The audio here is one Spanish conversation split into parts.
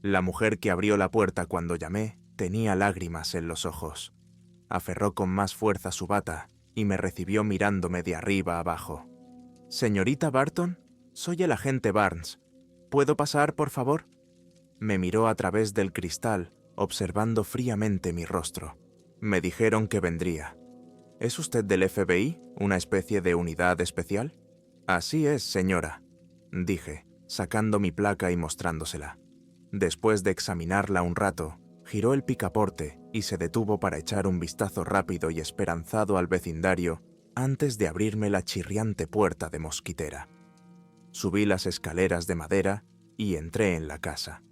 La mujer que abrió la puerta cuando llamé tenía lágrimas en los ojos. Aferró con más fuerza su bata y me recibió mirándome de arriba abajo. «Señorita Barton, soy el agente Barnes. ¿Puedo pasar, por favor?» Me miró a través del cristal, observando fríamente mi rostro. Me dijeron que vendría. «¿Es usted del FBI, una especie de unidad especial?» «Así es, señora», dije, sacando mi placa y mostrándosela. Después de examinarla un rato, giró el picaporte y se detuvo para echar un vistazo rápido y esperanzado al vecindario antes de abrirme la chirriante puerta de mosquitera. Subí las escaleras de madera y entré en la casa.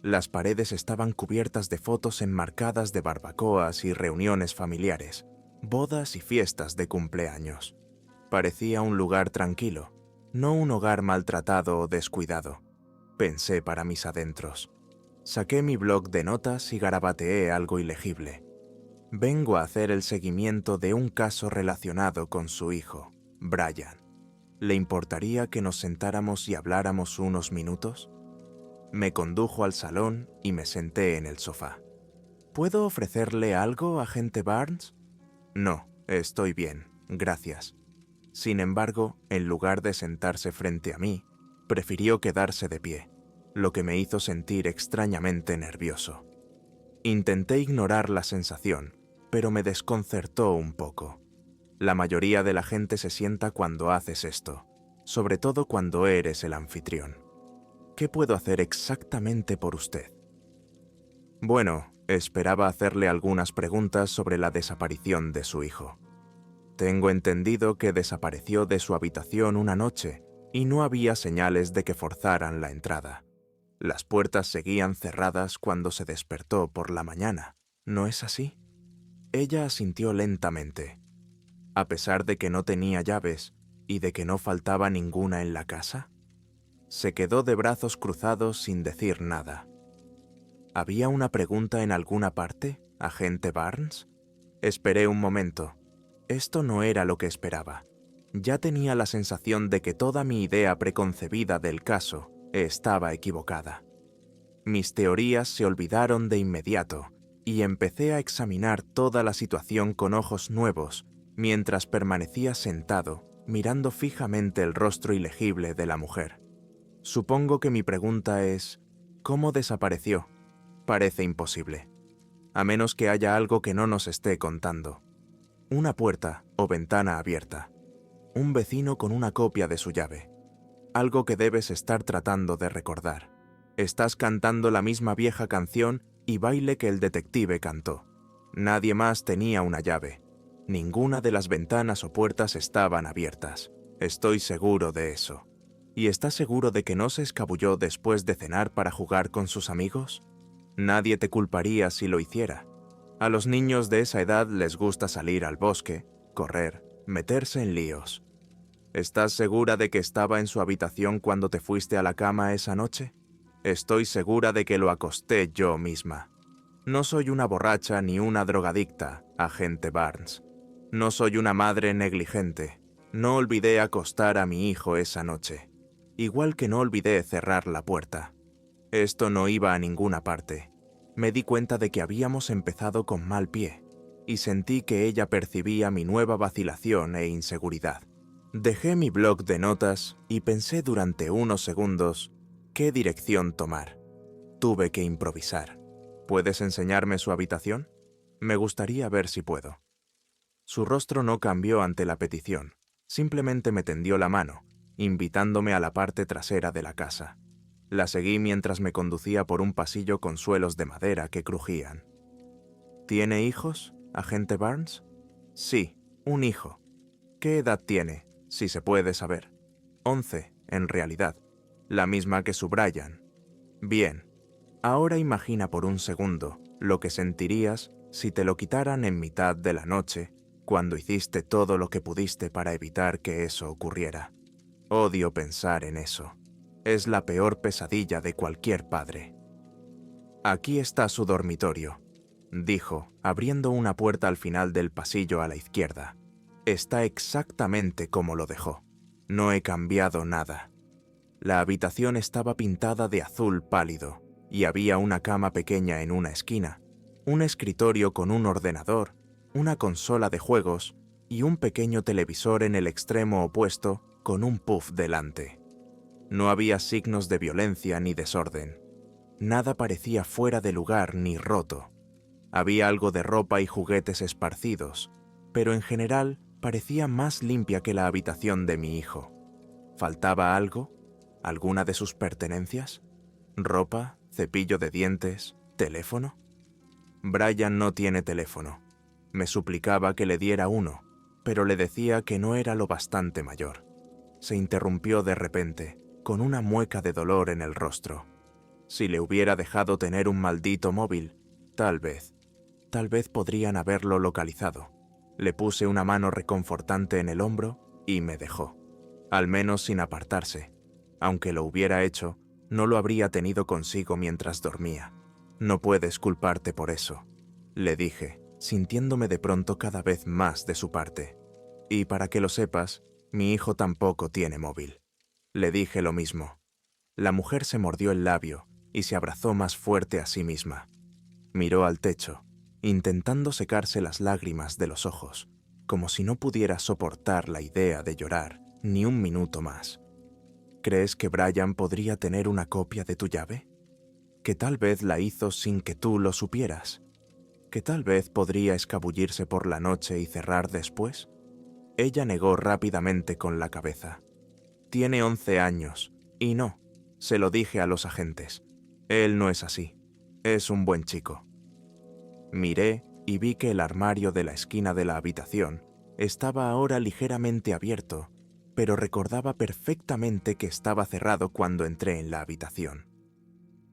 Las paredes estaban cubiertas de fotos enmarcadas de barbacoas y reuniones familiares, bodas y fiestas de cumpleaños. Parecía un lugar tranquilo, no un hogar maltratado o descuidado, pensé para mis adentros. Saqué mi bloc de notas y garabateé algo ilegible. Vengo a hacer el seguimiento de un caso relacionado con su hijo, Brian. ¿Le importaría que nos sentáramos y habláramos unos minutos? Me condujo al salón y me senté en el sofá. ¿Puedo ofrecerle algo, agente Barnes? No, estoy bien, gracias. Sin embargo, en lugar de sentarse frente a mí, prefirió quedarse de pie, lo que me hizo sentir extrañamente nervioso. Intenté ignorar la sensación, pero me desconcertó un poco. La mayoría de la gente se sienta cuando haces esto, sobre todo cuando eres el anfitrión. ¿Qué puedo hacer exactamente por usted? Bueno, esperaba hacerle algunas preguntas sobre la desaparición de su hijo. Tengo entendido que desapareció de su habitación una noche y no había señales de que forzaran la entrada. Las puertas seguían cerradas cuando se despertó por la mañana, ¿no es así? Ella asintió lentamente. A pesar de que no tenía llaves y de que no faltaba ninguna en la casa, se quedó de brazos cruzados sin decir nada. ¿Había una pregunta en alguna parte, agente Barnes? Esperé un momento. Esto no era lo que esperaba. Ya tenía la sensación de que toda mi idea preconcebida del caso estaba equivocada. Mis teorías se olvidaron de inmediato y empecé a examinar toda la situación con ojos nuevos mientras permanecía sentado, mirando fijamente el rostro ilegible de la mujer. Supongo que mi pregunta es, ¿cómo desapareció? Parece imposible, a menos que haya algo que no nos esté contando. Una puerta o ventana abierta. Un vecino con una copia de su llave. Algo que debes estar tratando de recordar. Estás cantando la misma vieja canción y baile que el detective cantó. Nadie más tenía una llave. Ninguna de las ventanas o puertas estaban abiertas. Estoy seguro de eso. ¿Y estás seguro de que no se escabulló después de cenar para jugar con sus amigos? Nadie te culparía si lo hiciera. A los niños de esa edad les gusta salir al bosque, correr, meterse en líos. ¿Estás segura de que estaba en su habitación cuando te fuiste a la cama esa noche? Estoy segura de que lo acosté yo misma. No soy una borracha ni una drogadicta, agente Barnes. No soy una madre negligente. No olvidé acostar a mi hijo esa noche. Igual que no olvidé cerrar la puerta. Esto no iba a ninguna parte. Me di cuenta de que habíamos empezado con mal pie, y sentí que ella percibía mi nueva vacilación e inseguridad. Dejé mi bloc de notas y pensé durante unos segundos qué dirección tomar. Tuve que improvisar. ¿Puedes enseñarme su habitación? Me gustaría ver si puedo. Su rostro no cambió ante la petición, simplemente me tendió la mano, invitándome a la parte trasera de la casa. La seguí mientras me conducía por un pasillo con suelos de madera que crujían. ¿Tiene hijos, agente Barnes? Sí, un hijo. ¿Qué edad tiene, si se puede saber? 11, en realidad. La misma que su Brian. Bien. Ahora imagina por un segundo lo que sentirías si te lo quitaran en mitad de la noche, cuando hiciste todo lo que pudiste para evitar que eso ocurriera. Odio pensar en eso. Es la peor pesadilla de cualquier padre. Aquí está su dormitorio, dijo, abriendo una puerta al final del pasillo a la izquierda. Está exactamente como lo dejó. No he cambiado nada. La habitación estaba pintada de azul pálido y había una cama pequeña en una esquina, un escritorio con un ordenador, una consola de juegos y un pequeño televisor en el extremo opuesto con un puff delante. No había signos de violencia ni desorden. Nada parecía fuera de lugar ni roto. Había algo de ropa y juguetes esparcidos, pero en general parecía más limpia que la habitación de mi hijo. ¿Faltaba algo? ¿Alguna de sus pertenencias? ¿Ropa? ¿Cepillo de dientes? ¿Teléfono? Brian no tiene teléfono. Me suplicaba que le diera uno, pero le decía que no era lo bastante mayor. Se interrumpió de repente, con una mueca de dolor en el rostro. Si le hubiera dejado tener un maldito móvil, tal vez podrían haberlo localizado. Le puse una mano reconfortante en el hombro y me dejó, al menos sin apartarse. Aunque lo hubiera hecho, no lo habría tenido consigo mientras dormía. No puedes culparte por eso, le dije, sintiéndome de pronto cada vez más de su parte. Y para que lo sepas, mi hijo tampoco tiene móvil. Le dije lo mismo. La mujer se mordió el labio y se abrazó más fuerte a sí misma. Miró al techo, intentando secarse las lágrimas de los ojos, como si no pudiera soportar la idea de llorar ni un minuto más. ¿Crees que Brian podría tener una copia de tu llave? ¿Que tal vez la hizo sin que tú lo supieras? ¿Que tal vez podría escabullirse por la noche y cerrar después? Ella negó rápidamente con la cabeza. Tiene 11 años, y no, se lo dije a los agentes. Él no es así, es un buen chico. Miré y vi que el armario de la esquina de la habitación estaba ahora ligeramente abierto, pero recordaba perfectamente que estaba cerrado cuando entré en la habitación.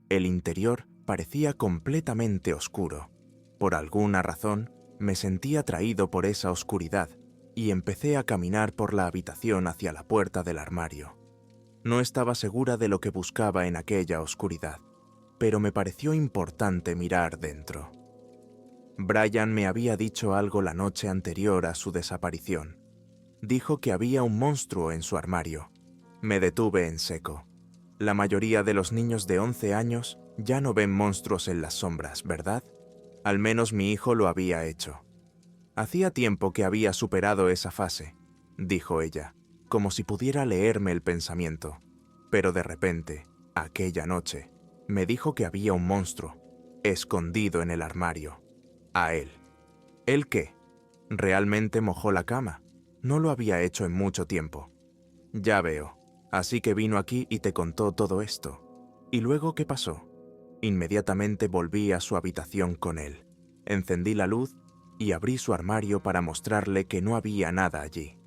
El interior parecía completamente oscuro. Por alguna razón, me sentí atraído por esa oscuridad y empecé a caminar por la habitación hacia la puerta del armario. No estaba segura de lo que buscaba en aquella oscuridad, pero me pareció importante mirar dentro. Brian me había dicho algo la noche anterior a su desaparición. Dijo que había un monstruo en su armario. Me detuve en seco. La mayoría de los niños de 11 años ya no ven monstruos en las sombras, ¿verdad? Al menos mi hijo lo había hecho. Hacía tiempo que había superado esa fase, dijo ella, como si pudiera leerme el pensamiento. Pero de repente, aquella noche, me dijo que había un monstruo, escondido en el armario. A él. ¿Él qué? ¿Realmente mojó la cama? No lo había hecho en mucho tiempo. Ya veo. Así que vino aquí y te contó todo esto. ¿Y luego qué pasó? Inmediatamente volví a su habitación con él. Encendí la luz y abrí su armario para mostrarle que no había nada allí.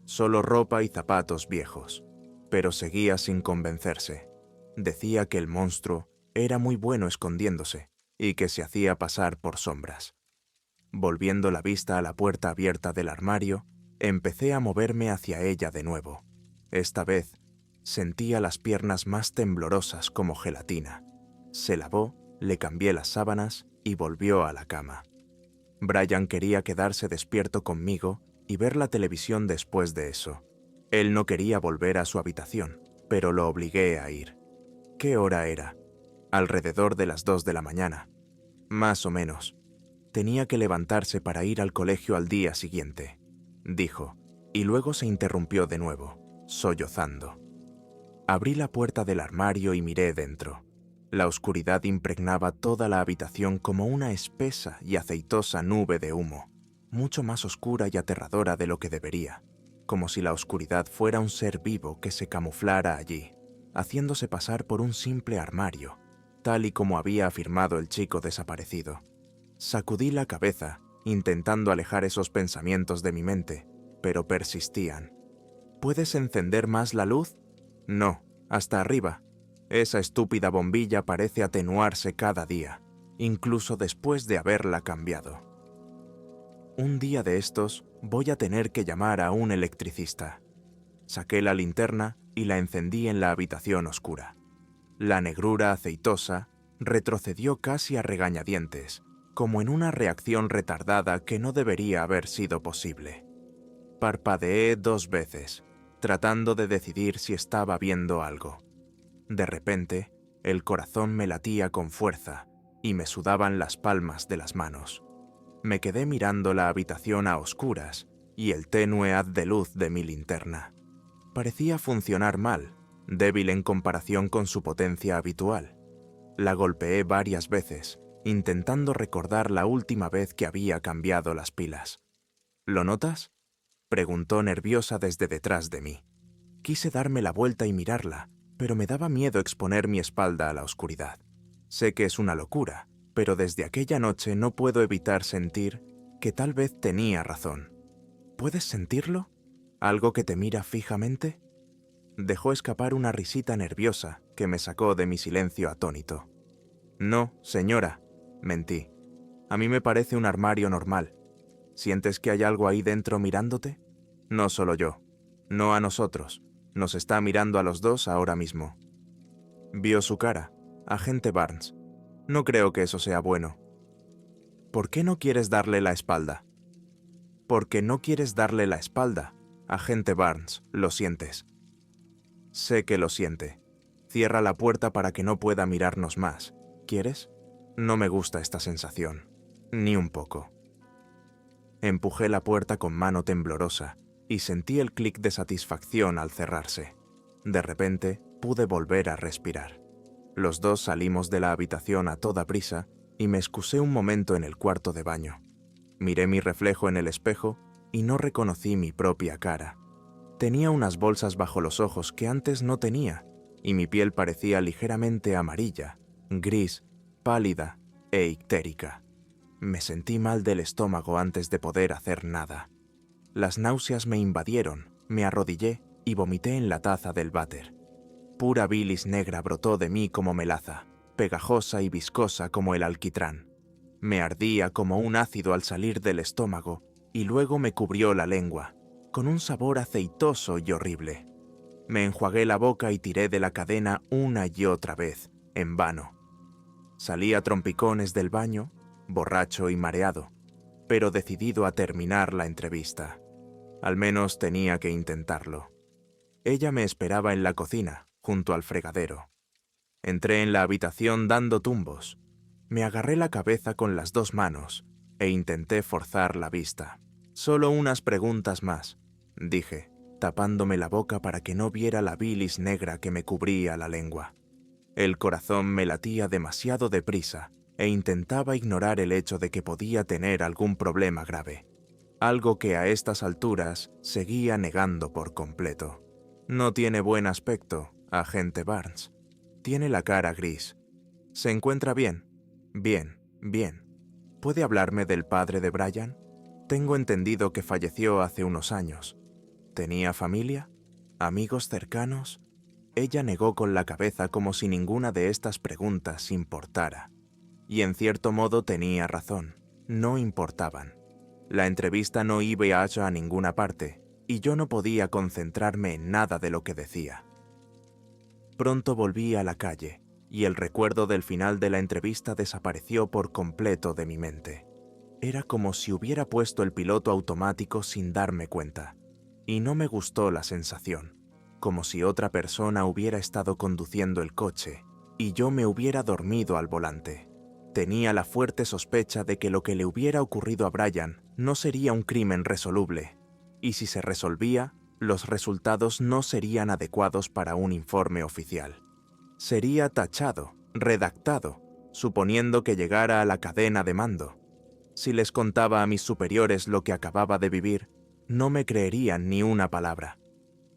Solo ropa y zapatos viejos. Pero seguía sin convencerse. Decía que el monstruo era muy bueno escondiéndose y que se hacía pasar por sombras. Volviendo la vista a la puerta abierta del armario, empecé a moverme hacia ella de nuevo. Esta vez, sentía las piernas más temblorosas como gelatina. Se lavó, le cambié las sábanas y volvió a la cama. Brian quería quedarse despierto conmigo y ver la televisión después de eso. Él no quería volver a su habitación, pero lo obligué a ir. ¿Qué hora era? Alrededor de las 2 de la mañana. Más o menos. Tenía que levantarse para ir al colegio al día siguiente, dijo, y luego se interrumpió de nuevo, sollozando. Abrí la puerta del armario y miré dentro. La oscuridad impregnaba toda la habitación como una espesa y aceitosa nube de humo, mucho más oscura y aterradora de lo que debería, como si la oscuridad fuera un ser vivo que se camuflara allí, haciéndose pasar por un simple armario, tal y como había afirmado el chico desaparecido. Sacudí la cabeza, intentando alejar esos pensamientos de mi mente, pero persistían. ¿Puedes encender más la luz? No, hasta arriba. Esa estúpida bombilla parece atenuarse cada día, incluso después de haberla cambiado. Un día de estos voy a tener que llamar a un electricista. Saqué la linterna y la encendí en la habitación oscura. La negrura aceitosa retrocedió casi a regañadientes, como en una reacción retardada que no debería haber sido posible. Parpadeé 2 veces, tratando de decidir si estaba viendo algo. De repente, El corazón me latía con fuerza y me sudaban las palmas de las manos. Me quedé mirando la habitación a oscuras y el tenue haz de luz de mi linterna. Parecía funcionar mal, débil en comparación con su potencia habitual. La golpeé varias veces, intentando recordar la última vez que había cambiado las pilas. ¿Lo notas?, preguntó nerviosa desde detrás de mí. Quise darme la vuelta y mirarla, pero me daba miedo exponer mi espalda a la oscuridad. Sé que es una locura, pero desde aquella noche no puedo evitar sentir que tal vez tenía razón. ¿Puedes sentirlo? ¿Algo que te mira fijamente? Dejó escapar una risita nerviosa que me sacó de mi silencio atónito. No, señora, mentí. A mí me parece un armario normal. ¿Sientes que hay algo ahí dentro mirándote? No solo yo. No a nosotros. Nos está mirando a los dos ahora mismo. Vio su cara, agente Barnes. No creo que eso sea bueno. ¿Por qué no quieres darle la espalda? Porque no quieres darle la espalda, agente Barnes, lo sientes. Sé que lo siente. Cierra la puerta para que no pueda mirarnos más. ¿Quieres? No me gusta esta sensación. Ni un poco. Empujé la puerta con mano temblorosa y sentí el clic de satisfacción al cerrarse. De repente, pude volver a respirar. Los dos salimos de la habitación a toda prisa y me excusé un momento en el cuarto de baño. Miré mi reflejo en el espejo y no reconocí mi propia cara. Tenía unas bolsas bajo los ojos que antes no tenía, y mi piel parecía ligeramente amarilla, gris, pálida e ictérica. Me sentí mal del estómago antes de poder hacer nada. Las náuseas me invadieron, me arrodillé y vomité en la taza del váter. Pura bilis negra brotó de mí como melaza, pegajosa y viscosa como el alquitrán. Me ardía como un ácido al salir del estómago y luego me cubrió la lengua, con un sabor aceitoso y horrible. Me enjuagué la boca y tiré de la cadena una y otra vez, en vano. Salí a trompicones del baño, borracho y mareado, pero decidido a terminar la entrevista. Al menos tenía que intentarlo. Ella me esperaba en la cocina, junto al fregadero. Entré en la habitación dando tumbos. Me agarré la cabeza con las dos manos e intenté forzar la vista. Solo unas preguntas más, dije, tapándome la boca para que no viera la bilis negra que me cubría la lengua. El corazón me latía demasiado deprisa e intentaba ignorar el hecho de que podía tener algún problema grave, algo que a estas alturas seguía negando por completo. No tiene buen aspecto, agente Barnes. Tiene la cara gris. ¿Se encuentra bien? Bien, bien. ¿Puede hablarme del padre de Brian? Tengo entendido que falleció hace unos años. ¿Tenía familia? ¿Amigos cercanos? Ella negó con la cabeza como si ninguna de estas preguntas importara. Y en cierto modo tenía razón. No importaban. La entrevista no iba a ninguna parte, y yo no podía concentrarme en nada de lo que decía. Pronto volví a la calle, y el recuerdo del final de la entrevista desapareció por completo de mi mente. Era como si hubiera puesto el piloto automático sin darme cuenta, y no me gustó la sensación, como si otra persona hubiera estado conduciendo el coche, y yo me hubiera dormido al volante. Tenía la fuerte sospecha de que lo que le hubiera ocurrido a Brian no sería un crimen resoluble, y si se resolvía, los resultados no serían adecuados para un informe oficial. Sería tachado, redactado, suponiendo que llegara a la cadena de mando. Si les contaba a mis superiores lo que acababa de vivir, no me creerían ni una palabra.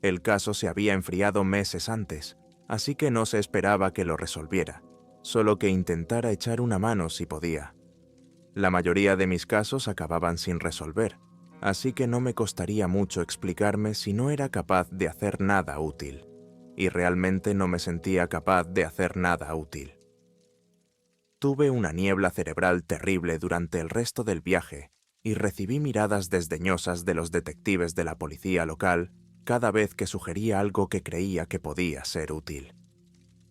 El caso se había enfriado meses antes, así que no se esperaba que lo resolviera, solo que intentara echar una mano si podía. La mayoría de mis casos acababan sin resolver, así que no me costaría mucho explicarme si no era capaz de hacer nada útil. Y realmente no me sentía capaz de hacer nada útil. Tuve una niebla cerebral terrible durante el resto del viaje y recibí miradas desdeñosas de los detectives de la policía local cada vez que sugería algo que creía que podía ser útil.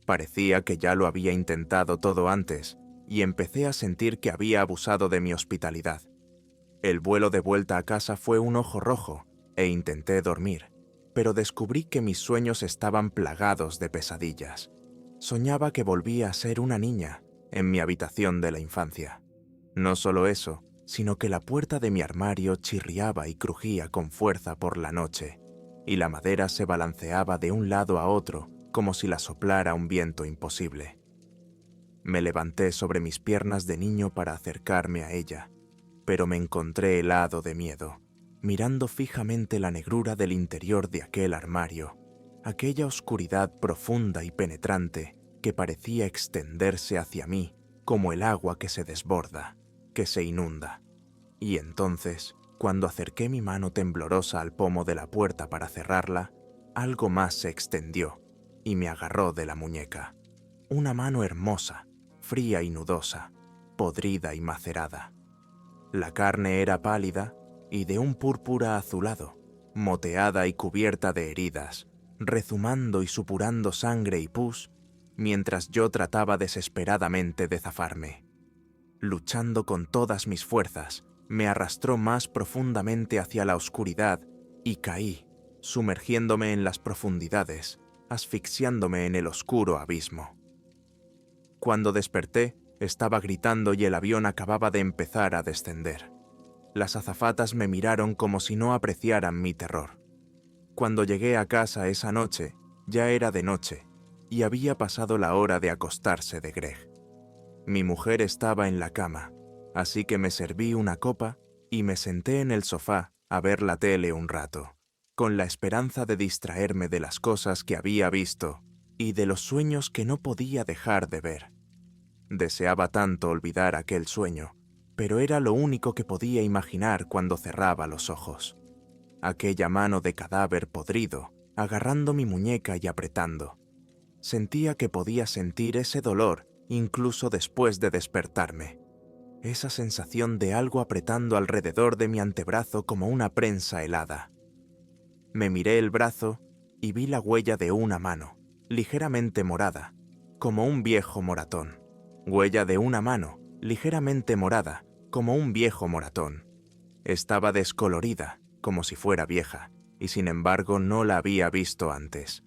Parecía que ya lo había intentado todo antes y empecé a sentir que había abusado de mi hospitalidad. El vuelo de vuelta a casa fue un ojo rojo e intenté dormir, pero descubrí que mis sueños estaban plagados de pesadillas. Soñaba que volvía a ser una niña en mi habitación de la infancia. No solo eso, sino que la puerta de mi armario chirriaba y crujía con fuerza por la noche, y la madera se balanceaba de un lado a otro como si la soplara un viento imposible. Me levanté sobre mis piernas de niño para acercarme a ella, pero me encontré helado de miedo, mirando fijamente la negrura del interior de aquel armario, aquella oscuridad profunda y penetrante que parecía extenderse hacia mí como el agua que se desborda, que se inunda. Y entonces, cuando acerqué mi mano temblorosa al pomo de la puerta para cerrarla, algo más se extendió y me agarró de la muñeca. Una mano hermosa, fría y nudosa, podrida y macerada. La carne era pálida y de un púrpura azulado, moteada y cubierta de heridas, rezumando y supurando sangre y pus, mientras yo trataba desesperadamente de zafarme. Luchando con todas mis fuerzas, me arrastró más profundamente hacia la oscuridad y caí, sumergiéndome en las profundidades, asfixiándome en el oscuro abismo. Cuando desperté, estaba gritando y el avión acababa de empezar a descender. Las azafatas me miraron como si no apreciaran mi terror. Cuando llegué a casa esa noche, ya era de noche y había pasado la hora de acostarse de Greg. Mi mujer estaba en la cama, así que me serví una copa y me senté en el sofá a ver la tele un rato, con la esperanza de distraerme de las cosas que había visto y de los sueños que no podía dejar de ver. Deseaba tanto olvidar aquel sueño, pero era lo único que podía imaginar cuando cerraba los ojos. Aquella mano de cadáver podrido, agarrando mi muñeca y apretando. Sentía que podía sentir ese dolor incluso después de despertarme. Esa sensación de algo apretando alrededor de mi antebrazo como una prensa helada. Me miré el brazo y vi la huella de una mano, ligeramente morada, como un viejo moratón. Huella de una mano, ligeramente morada, como un viejo moratón. Estaba descolorida, como si fuera vieja, y sin embargo no la había visto antes.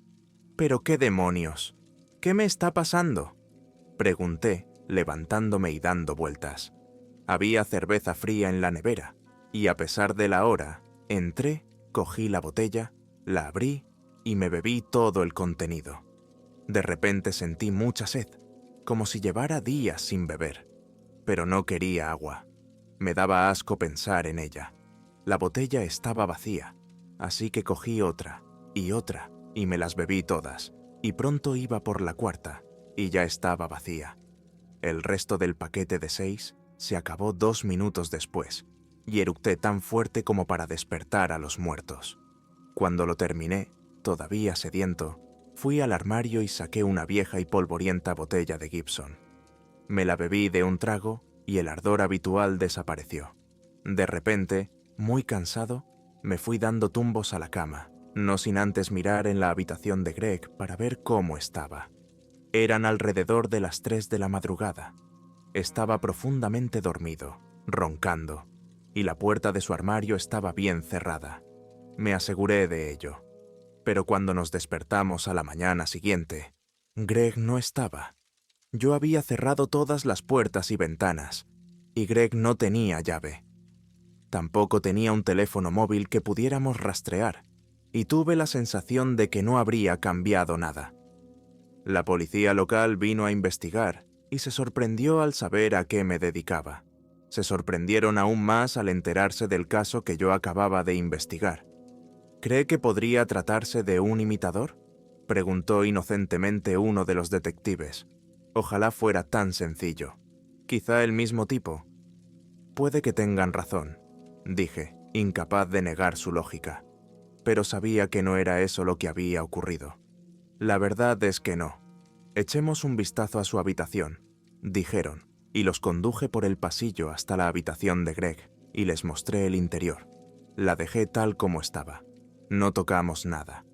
¿Pero qué demonios? ¿Qué me está pasando?, pregunté, levantándome y dando vueltas. Había cerveza fría en la nevera, y a pesar de la hora, entré, cogí la botella, la abrí y me bebí todo el contenido. De repente sentí mucha sed, como si llevara días sin beber, pero no quería agua. Me daba asco pensar en ella. La botella estaba vacía, así que cogí otra, y me las bebí todas, y pronto iba por la cuarta, y ya estaba vacía. El resto del paquete de 6 se acabó 2 minutos después, y eructé tan fuerte como para despertar a los muertos. Cuando lo terminé, todavía sediento, fui al armario y saqué una vieja y polvorienta botella de Gibson. Me la bebí de un trago y el ardor habitual desapareció. De repente, muy cansado, me fui dando tumbos a la cama, no sin antes mirar en la habitación de Greg para ver cómo estaba. Eran alrededor de las 3 de la madrugada. Estaba profundamente dormido, roncando, y la puerta de su armario estaba bien cerrada. Me aseguré de ello. Pero cuando nos despertamos a la mañana siguiente, Greg no estaba. Yo había cerrado todas las puertas y ventanas, y Greg no tenía llave. Tampoco tenía un teléfono móvil que pudiéramos rastrear, y tuve la sensación de que no habría cambiado nada. La policía local vino a investigar y se sorprendió al saber a qué me dedicaba. Se sorprendieron aún más al enterarse del caso que yo acababa de investigar. ¿Cree que podría tratarse de un imitador?, preguntó inocentemente uno de los detectives. Ojalá fuera tan sencillo. Quizá el mismo tipo. Puede que tengan razón, dije, incapaz de negar su lógica. Pero sabía que no era eso lo que había ocurrido. La verdad es que no. Echemos un vistazo a su habitación, dijeron, y los conduje por el pasillo hasta la habitación de Greg y les mostré el interior. La dejé tal como estaba. No tocamos nada.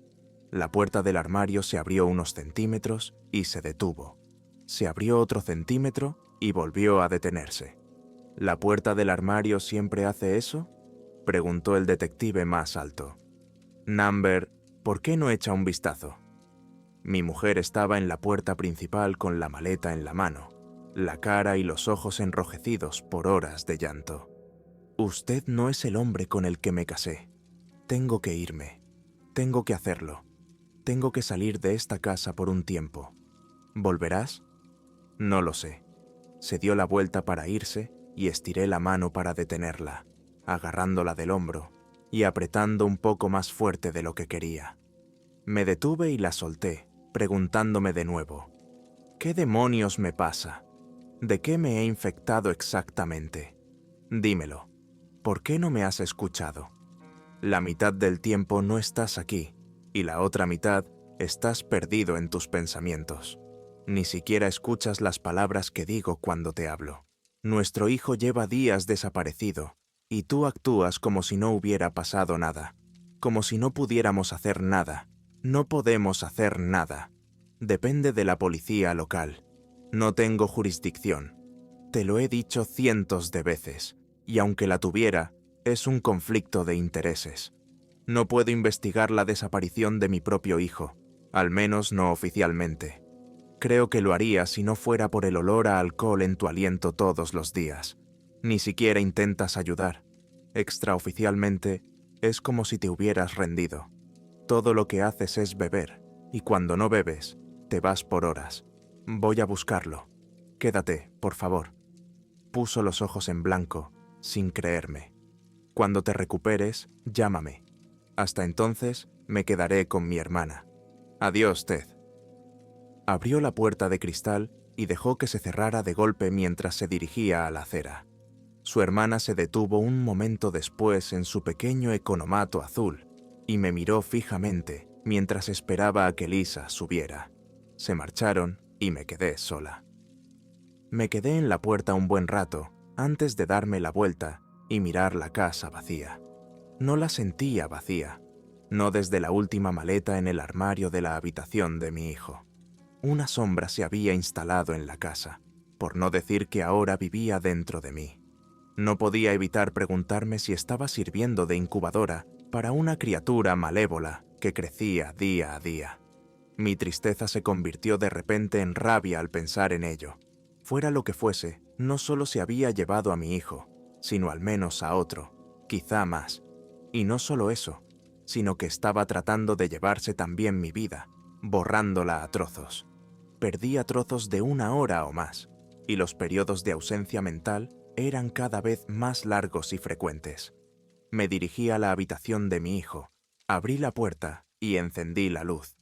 La puerta del armario se abrió unos centímetros y se detuvo. Se abrió otro centímetro y volvió a detenerse. ¿La puerta del armario siempre hace eso?, preguntó el detective más alto. Number, ¿por qué no echa un vistazo? Mi mujer estaba en la puerta principal con la maleta en la mano, la cara y los ojos enrojecidos por horas de llanto. «Usted no es el hombre con el que me casé. Tengo que irme. Tengo que hacerlo. Tengo que salir de esta casa por un tiempo. ¿Volverás?» «No lo sé». Se dio la vuelta para irse y estiré la mano para detenerla, agarrándola del hombro y apretando un poco más fuerte de lo que quería. Me detuve y la solté, preguntándome de nuevo, ¿qué demonios me pasa? ¿De qué me he infectado exactamente? Dímelo, ¿por qué no me has escuchado? La mitad del tiempo no estás aquí y la otra mitad estás perdido en tus pensamientos. Ni siquiera escuchas las palabras que digo cuando te hablo. Nuestro hijo lleva días desaparecido y tú actúas como si no hubiera pasado nada, como si no pudiéramos hacer nada. No podemos hacer nada. Depende de la policía local. No tengo jurisdicción. Te lo he dicho cientos de veces, y aunque la tuviera, es un conflicto de intereses. No puedo investigar la desaparición de mi propio hijo, al menos no oficialmente. Creo que lo haría si no fuera por el olor a alcohol en tu aliento todos los días. Ni siquiera intentas ayudar. Extraoficialmente, es como si te hubieras rendido. Todo lo que haces es beber, y cuando no bebes, te vas por horas. Voy a buscarlo. Quédate, por favor. Puso los ojos en blanco, sin creerme. Cuando te recuperes, llámame. Hasta entonces, me quedaré con mi hermana. Adiós, Ted. Abrió la puerta de cristal y dejó que se cerrara de golpe mientras se dirigía a la acera. Su hermana se detuvo un momento después en su pequeño economato azul y me miró fijamente mientras esperaba a que Lisa subiera. Se marcharon y me quedé sola. Me quedé en la puerta un buen rato antes de darme la vuelta y mirar la casa vacía. No la sentía vacía, no desde la última maleta en el armario de la habitación de mi hijo. Una sombra se había instalado en la casa, por no decir que ahora vivía dentro de mí. No podía evitar preguntarme si estaba sirviendo de incubadora para una criatura malévola que crecía día a día. Mi tristeza se convirtió de repente en rabia al pensar en ello. Fuera lo que fuese, no solo se había llevado a mi hijo, sino al menos a otro, quizá más. Y no solo eso, sino que estaba tratando de llevarse también mi vida, borrándola a trozos. Perdía trozos de 1 hora o más, y los periodos de ausencia mental eran cada vez más largos y frecuentes. Me dirigí a la habitación de mi hijo, abrí la puerta y encendí la luz.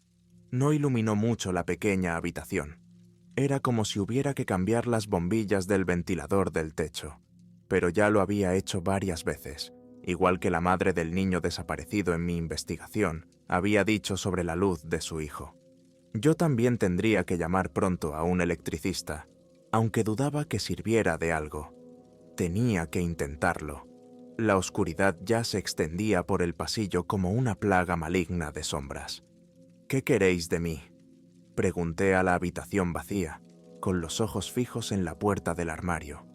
No iluminó mucho la pequeña habitación. Era como si hubiera que cambiar las bombillas del ventilador del techo, pero ya lo había hecho varias veces, igual que la madre del niño desaparecido en mi investigación había dicho sobre la luz de su hijo. Yo también tendría que llamar pronto a un electricista, aunque dudaba que sirviera de algo. Tenía que intentarlo. La oscuridad ya se extendía por el pasillo como una plaga maligna de sombras. «¿Qué queréis de mí?», pregunté a la habitación vacía, con los ojos fijos en la puerta del armario.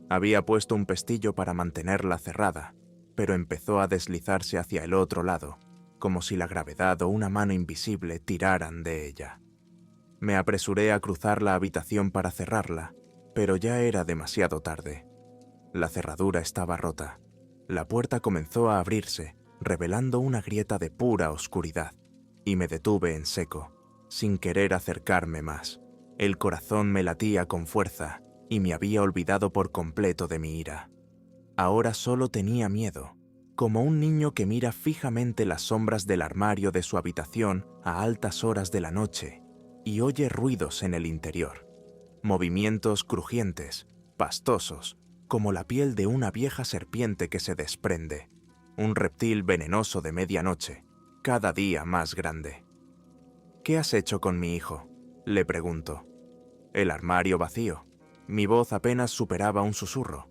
Había puesto un pestillo para mantenerla cerrada, pero empezó a deslizarse hacia el otro lado, como si la gravedad o una mano invisible tiraran de ella. Me apresuré a cruzar la habitación para cerrarla, pero ya era demasiado tarde. La cerradura estaba rota. La puerta comenzó a abrirse, revelando una grieta de pura oscuridad, y me detuve en seco, sin querer acercarme más. El corazón me latía con fuerza y me había olvidado por completo de mi ira. Ahora solo tenía miedo, como un niño que mira fijamente las sombras del armario de su habitación a altas horas de la noche y oye ruidos en el interior. Movimientos crujientes, pastosos, como la piel de una vieja serpiente que se desprende. Un reptil venenoso de medianoche, cada día más grande. «¿Qué has hecho con mi hijo?», le pregunto. El armario vacío. Mi voz apenas superaba un susurro.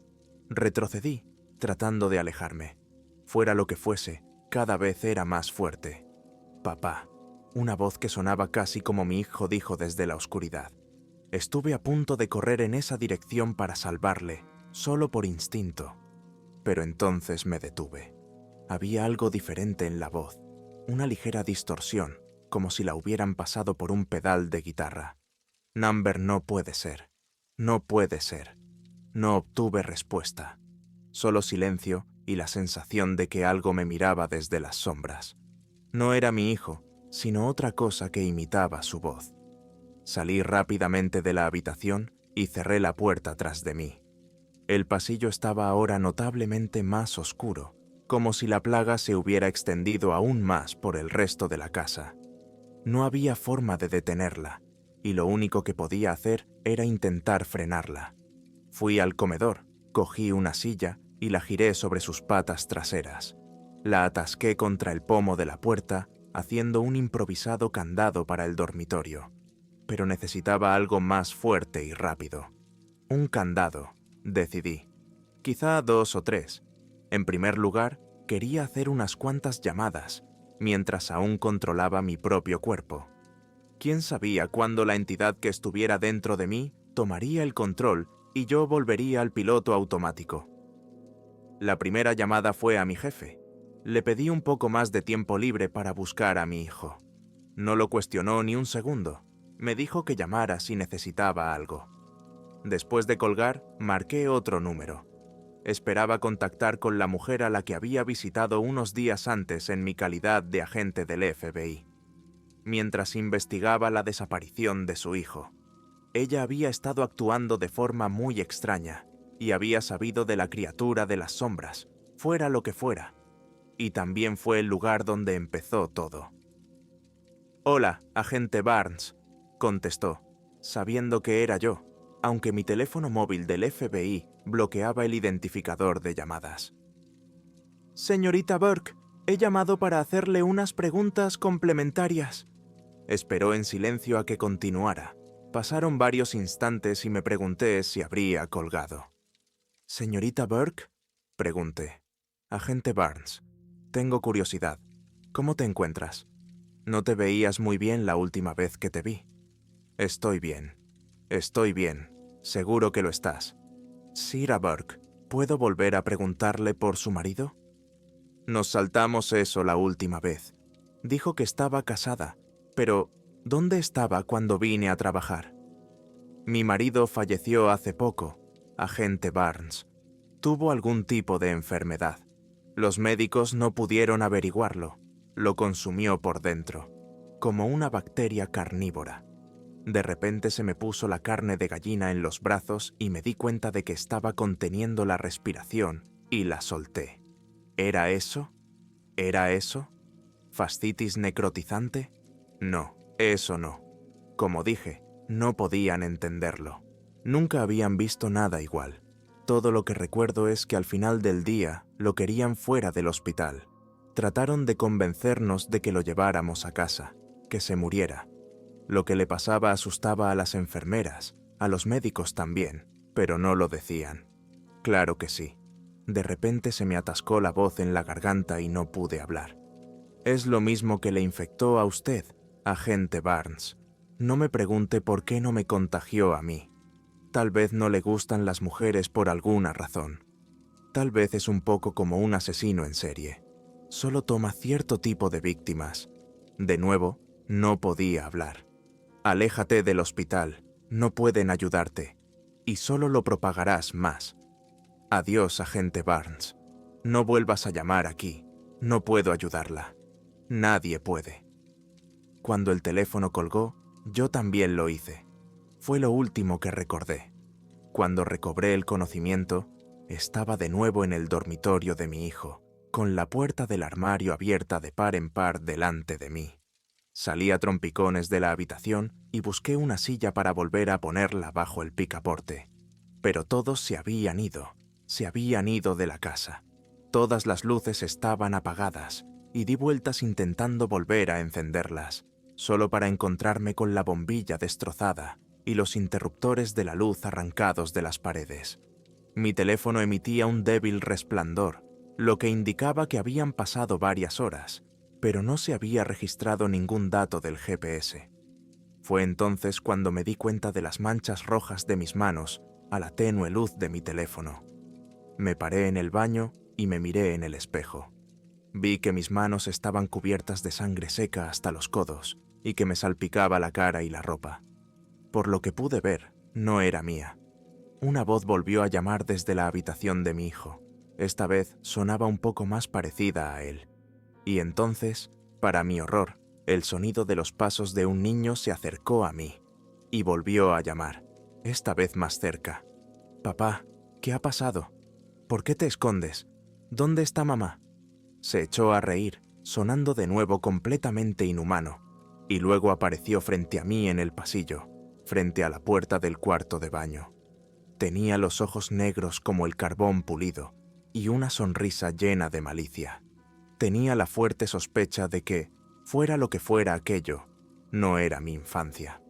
Retrocedí, tratando de alejarme. Fuera lo que fuese, cada vez era más fuerte. «Papá», una voz que sonaba casi como mi hijo dijo desde la oscuridad. Estuve a punto de correr en esa dirección para salvarle, solo por instinto. Pero entonces me detuve. Había algo diferente en la voz, una ligera distorsión, como si la hubieran pasado por un pedal de guitarra. Number, no puede ser. No puede ser. No obtuve respuesta. Solo silencio y la sensación de que algo me miraba desde las sombras. No era mi hijo, sino otra cosa que imitaba su voz. Salí rápidamente de la habitación y cerré la puerta tras de mí. El pasillo estaba ahora notablemente más oscuro, como si la plaga se hubiera extendido aún más por el resto de la casa. No había forma de detenerla, y lo único que podía hacer era intentar frenarla. Fui al comedor, cogí una silla y la giré sobre sus patas traseras. La atasqué contra el pomo de la puerta, haciendo un improvisado candado para el dormitorio. Pero necesitaba algo más fuerte y rápido. Un candado, decidí. Quizá 2 o 3. En primer lugar, quería hacer unas cuantas llamadas, mientras aún controlaba mi propio cuerpo. ¿Quién sabía cuándo la entidad que estuviera dentro de mí tomaría el control y yo volvería al piloto automático? La primera llamada fue a mi jefe. Le pedí un poco más de tiempo libre para buscar a mi hijo. No lo cuestionó ni un segundo. Me dijo que llamara si necesitaba algo. Después de colgar, marqué otro número. Esperaba contactar con la mujer a la que había visitado unos días antes en mi calidad de agente del FBI. Mientras investigaba la desaparición de su hijo, ella había estado actuando de forma muy extraña y había sabido de la criatura de las sombras, fuera lo que fuera. Y también fue el lugar donde empezó todo. «Hola, agente Barnes», contestó, sabiendo que era yo, aunque mi teléfono móvil del FBI bloqueaba el identificador de llamadas. «Señorita Burke, he llamado para hacerle unas preguntas complementarias». Esperó en silencio a que continuara. Pasaron varios instantes y me pregunté si habría colgado. «¿Señorita Burke?», pregunté. «Agente Barnes, tengo curiosidad. ¿Cómo te encuentras? No te veías muy bien la última vez que te vi». «Estoy bien. Estoy bien. Seguro que lo estás». «Sira Burke, ¿puedo volver a preguntarle por su marido?» «Nos saltamos eso la última vez. Dijo que estaba casada, pero ¿dónde estaba cuando vine a trabajar?» «Mi marido falleció hace poco, agente Barnes. Tuvo algún tipo de enfermedad. Los médicos no pudieron averiguarlo. Lo consumió por dentro, como una bacteria carnívora. De repente se me puso la carne de gallina en los brazos y me di cuenta de que estaba conteniendo la respiración y la solté. ¿Era eso? ¿Era eso? ¿Fascitis necrotizante? No, eso no. Como dije, no podían entenderlo. Nunca habían visto nada igual. Todo lo que recuerdo es que al final del día lo querían fuera del hospital. Trataron de convencernos de que lo lleváramos a casa, que se muriera. Lo que le pasaba asustaba a las enfermeras, a los médicos también, pero no lo decían. Claro que sí. De repente se me atascó la voz en la garganta y no pude hablar. «Es lo mismo que le infectó a usted, agente Barnes. No me pregunte por qué no me contagió a mí. Tal vez no le gustan las mujeres por alguna razón. Tal vez es un poco como un asesino en serie. Solo toma cierto tipo de víctimas». De nuevo, no podía hablar. «Aléjate del hospital. No pueden ayudarte. Y solo lo propagarás más. Adiós, agente Barnes. No vuelvas a llamar aquí. No puedo ayudarla. Nadie puede». Cuando el teléfono colgó, yo también lo hice. Fue lo último que recordé. Cuando recobré el conocimiento, estaba de nuevo en el dormitorio de mi hijo, con la puerta del armario abierta de par en par delante de mí. Salí a trompicones de la habitación y busqué una silla para volver a ponerla bajo el picaporte. Pero todos se habían ido de la casa. Todas las luces estaban apagadas y di vueltas intentando volver a encenderlas, solo para encontrarme con la bombilla destrozada y los interruptores de la luz arrancados de las paredes. Mi teléfono emitía un débil resplandor, lo que indicaba que habían pasado varias horas, pero no se había registrado ningún dato del GPS. Fue entonces cuando me di cuenta de las manchas rojas de mis manos a la tenue luz de mi teléfono. Me paré en el baño y me miré en el espejo. Vi que mis manos estaban cubiertas de sangre seca hasta los codos y que me salpicaba la cara y la ropa. Por lo que pude ver, no era mía. Una voz volvió a llamar desde la habitación de mi hijo. Esta vez sonaba un poco más parecida a él. Y entonces, para mi horror, el sonido de los pasos de un niño se acercó a mí y volvió a llamar, esta vez más cerca. «Papá, ¿qué ha pasado? ¿Por qué te escondes? ¿Dónde está mamá?» Se echó a reír, sonando de nuevo completamente inhumano, y luego apareció frente a mí en el pasillo, frente a la puerta del cuarto de baño. Tenía los ojos negros como el carbón pulido y una sonrisa llena de malicia. Tenía la fuerte sospecha de que, fuera lo que fuera aquello, no era mi infancia.